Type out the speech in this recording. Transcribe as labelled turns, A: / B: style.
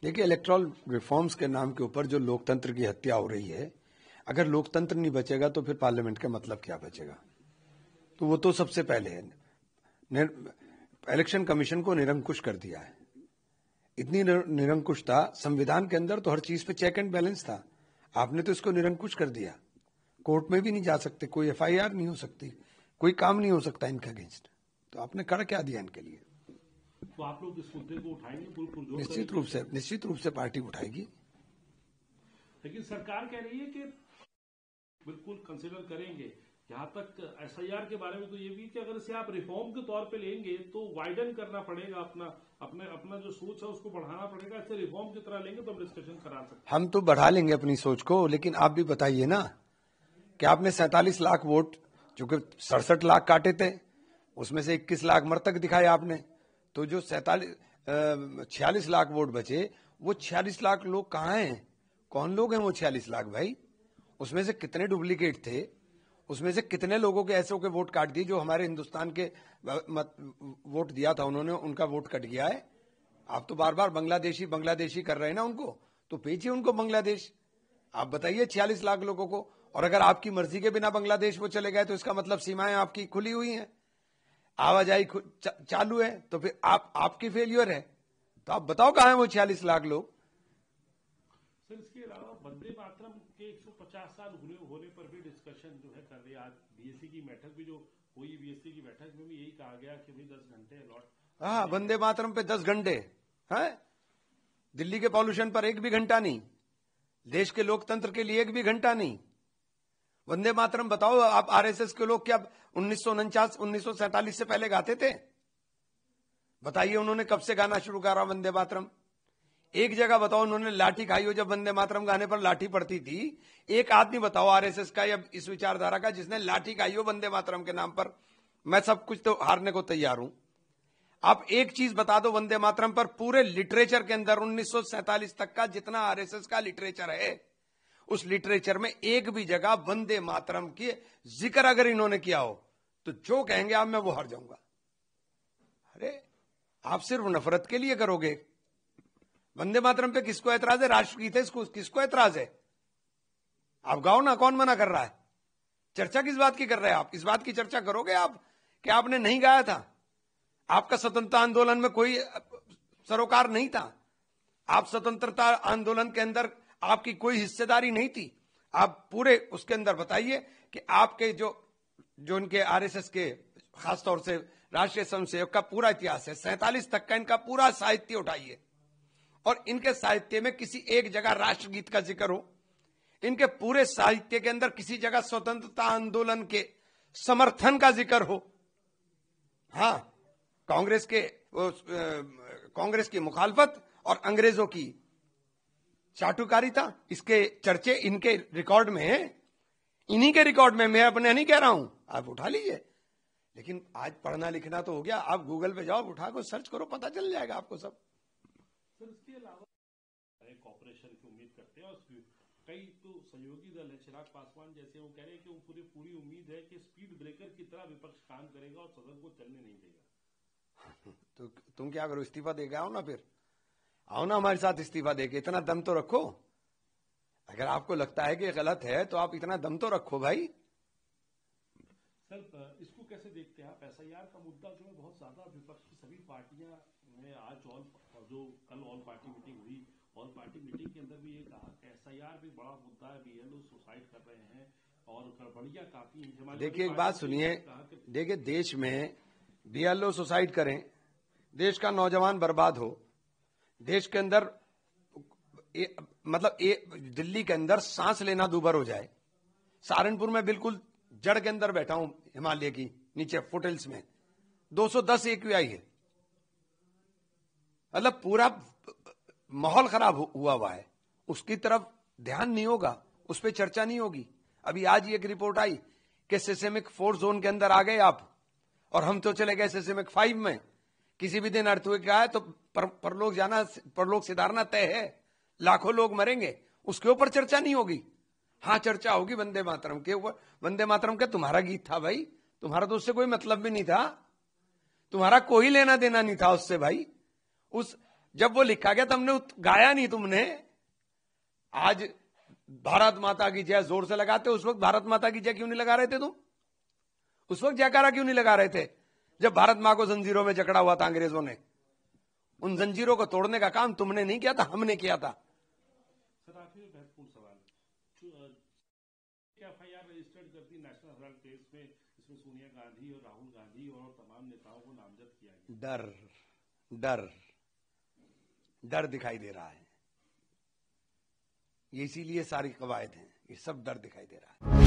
A: देखिए, electoral reforms के नाम के ऊपर जो लोकतंत्र की हत्या हो रही है, अगर लोकतंत्र नहीं बचेगा तो फिर पार्लियामेंट का मतलब क्या बचेगा? तो वो तो सबसे पहले है। इलेक्शन कमीशन को निरंकुश कर दिया है। इतनी निरंकुशता संविधान के अंदर तो हर चीज पे चेक एंड बैलेंस था, आपने तो इसको निरंकुश कर दिया। कोर्ट में भी नहीं जा सकते, कोई एफआईआर नहीं हो सकती, कोई काम नहीं हो सकता इनके अगेंस्ट। तो आपने कर क्या दिया इनके लिए?
B: तो आप लोग इस मुद्दे को उठाएंगे?
A: निश्चित रूप से पार्टी उठाएगी।
B: लेकिन सरकार कह रही है कि बिल्कुल कंसिडर करेंगे। जहां तक एसआईआर के बारे में तो ये भी कि अगर इसे आप रिफॉर्म के तौर पे लेंगे तो वाइडन करना पड़ेगा, अपना जो सोच है उसको बढ़ाना पड़ेगा। इसे रिफॉर्म की तरह लेंगे तो हम डिस्कशन करा सकते हैं।
A: हम तो बढ़ा लेंगे अपनी सोच को, लेकिन आप भी बताइए ना कि आपने 47 लाख वोट, जो कि 67 लाख काटे थे, उसमें से 21 लाख मृतक दिखाए आपने। तो जो 46 लाख वोट बचे, वो 46 लाख लोग कहाँ हैं? कौन लोग हैं वो 46 लाख भाई? उसमें से कितने डुप्लीकेट थे? उसमें से कितने लोगों के ऐसे के वोट काट दिए जो हमारे हिंदुस्तान के वोट दिया था उन्होंने, उनका वोट कट गया है। आप तो बार बार बांग्लादेशी कर रहे हैं ना उनको, तो भेजिए उनको बांग्लादेश। आप बताइए 46 लाख लोगों को। और अगर आपकी मर्जी के बिना बांग्लादेश वो चले गए तो इसका मतलब सीमाएं आपकी खुली हुई हैं, आवाजाही चालू है, तो फिर आपकी फेलियर है। तो आप बताओ कहां है वो 46 लाख लोग?
B: सर, इसके अलावा वंदे मातरम के 150 साल होने पर भी डिस्कशन जो है कर रही है। आज बीएससी की बैठक भी जो हुई, बीएससी की बैठक में भी यही कहा गया कि भाई 10 घंटे अलॉट।
A: हाँ, वंदे मातरम पे 10 घंटे है, दिल्ली के पॉल्यूशन पर 1 भी घंटा नहीं, देश के लोकतंत्र के लिए 1 भी घंटा नहीं। वंदे मातरम बताओ, आप आरएसएस के लोग क्या 1947 से पहले गाते थे? बताइए उन्होंने कब से गाना शुरू करा वंदे मातरम? एक जगह बताओ उन्होंने लाठी खाई हो जब वंदे मातरम गाने पर लाठी पड़ती थी? एक आदमी बताओ आरएसएस का या इस विचारधारा का जिसने लाठी खाई हो वंदे मातरम के नाम पर? मैं सब कुछ तो हारने को तैयार हूं। आप एक चीज बता दो वंदे मातरम पर, पूरे लिटरेचर के अंदर 1947 तक का जितना आरएसएस का लिटरेचर है, उस लिटरेचर में एक भी जगह वंदे मातरम की जिक्र अगर इन्होंने किया हो तो जो कहेंगे आप, मैं वो हार जाऊंगा। अरे आप सिर्फ नफरत के लिए करोगे। वंदे मातरम पे किसको ऐतराज है? राष्ट्रगीत है, इसको किसको ऐतराज है? आप गाओ ना, कौन मना कर रहा है? चर्चा किस बात की कर रहे हैं आप? इस बात की चर्चा करोगे आप कि आपने नहीं गाया था, आपका स्वतंत्रता आंदोलन में कोई सरोकार नहीं था, आप स्वतंत्रता आंदोलन के अंदर आपकी कोई हिस्सेदारी नहीं थी। आप पूरे उसके अंदर बताइए कि आपके जो इनके आरएसएस के खासतौर से राष्ट्रीय स्वयंसेवक का पूरा इतिहास है, 47 तक का इनका पूरा साहित्य उठाइए और इनके साहित्य में किसी एक जगह राष्ट्रगीत का जिक्र हो, इनके पूरे साहित्य के अंदर किसी जगह स्वतंत्रता आंदोलन के समर्थन का जिक्र हो। हाँ, कांग्रेस की मुखालफत और अंग्रेजों की चाटुकारिता, इसके चर्चे इनके रिकॉर्ड में है, इन्हीं के रिकॉर्ड में, मैं अपने नहीं कह रहा हूं, आप उठा लीजिए। लेकिन आज पढ़ना लिखना तो हो गया, आप गूगल पे जाओ, उठा को सर्च करो, पता चल जाएगा आपको सब।
B: सर, इसके अलावा कॉपरेशन की उम्मीद करते हैं और कई तो सहयोगी दल है, चिराग पासवान जैसे, वो कह रहे हैं कि पूरी उम्मीद है कि स्पीड ब्रेकर की तरह विपक्ष काम करेगा और सदन को चलने नहीं देगा।
A: तो तुम क्या करो, इस्तीफा देके आओ ना, फिर आओ ना हमारे साथ इस्तीफा देके, इतना दम तो रखो। अगर आपको लगता है कि गलत है तो आप इतना दम तो रखो भाई।
B: सर, इसको कैसे देखते हैं आप? एसआईआर का मुद्दा जो है बहुत ज्यादा विपक्ष की सभी पार्टियां ने आज जो कल ऑल पार्टी मीटिंग हुई, ऑल पार्टी मीटिंग के अंदर भी ये कहा कि एसआईआर भी बड़ा मुद्दा है, बीएलओ सुसाइड कर रहे हैं और गड़बड़ियां काफी।
A: देखिए एक बात सुनिए, देखिए देश में बीएलओ सुसाइड करें, देश का नौजवान बर्बाद हो, देश के अंदर दिल्ली के अंदर सांस लेना दूभर हो जाए। सहारनपुर में बिल्कुल जड़ के अंदर बैठा हूं, हिमालय की नीचे फुटहिल्स में 210 AQI है। मतलब पूरा माहौल खराब हुआ है, उसकी तरफ ध्यान नहीं होगा, उस पर चर्चा नहीं होगी। अभी आज ही एक रिपोर्ट आई कि सिस्मिक 4 जोन के अंदर आ गए आप, और हम तो चले गए सिस्मिक 5 में। किसी भी दिन अर्थक्वेक आए तो परलोक सिधारना तय है, लाखों लोग मरेंगे, उसके ऊपर चर्चा नहीं होगी। हाँ, चर्चा होगी वंदे मातरम के ऊपर। वंदे मातरम का तुम्हारा गीत था भाई, तुम्हारा तो उससे कोई मतलब भी नहीं था, तुम्हारा कोई लेना देना नहीं था उससे भाई। उस जब वो लिखा गया तुमने गाया नहीं तुमने। आज भारत माता की जय जोर से लगाते, उस वक्त भारत माता की जय क्यों नहीं लगा रहे थे तुम? उस वक्त जयकारा क्यों नहीं लगा रहे थे जब भारत मां को जंजीरों में जकड़ा हुआ था अंग्रेजों ने? उन जंजीरों को तोड़ने का काम तुमने नहीं किया था, हमने किया था।
B: सर आखिरी महत्वपूर्ण सवाल, एफआईआर रजिस्टर्ड करती नेशनल हेराल्ड केस में, इसमें सोनिया गांधी और राहुल गांधी और तमाम नेताओं को नामजद किया गया।
A: डर डर डर दिखाई दे रहा है, ये इसीलिए सारी कवायद हैं, ये सब डर दिखाई दे रहा है।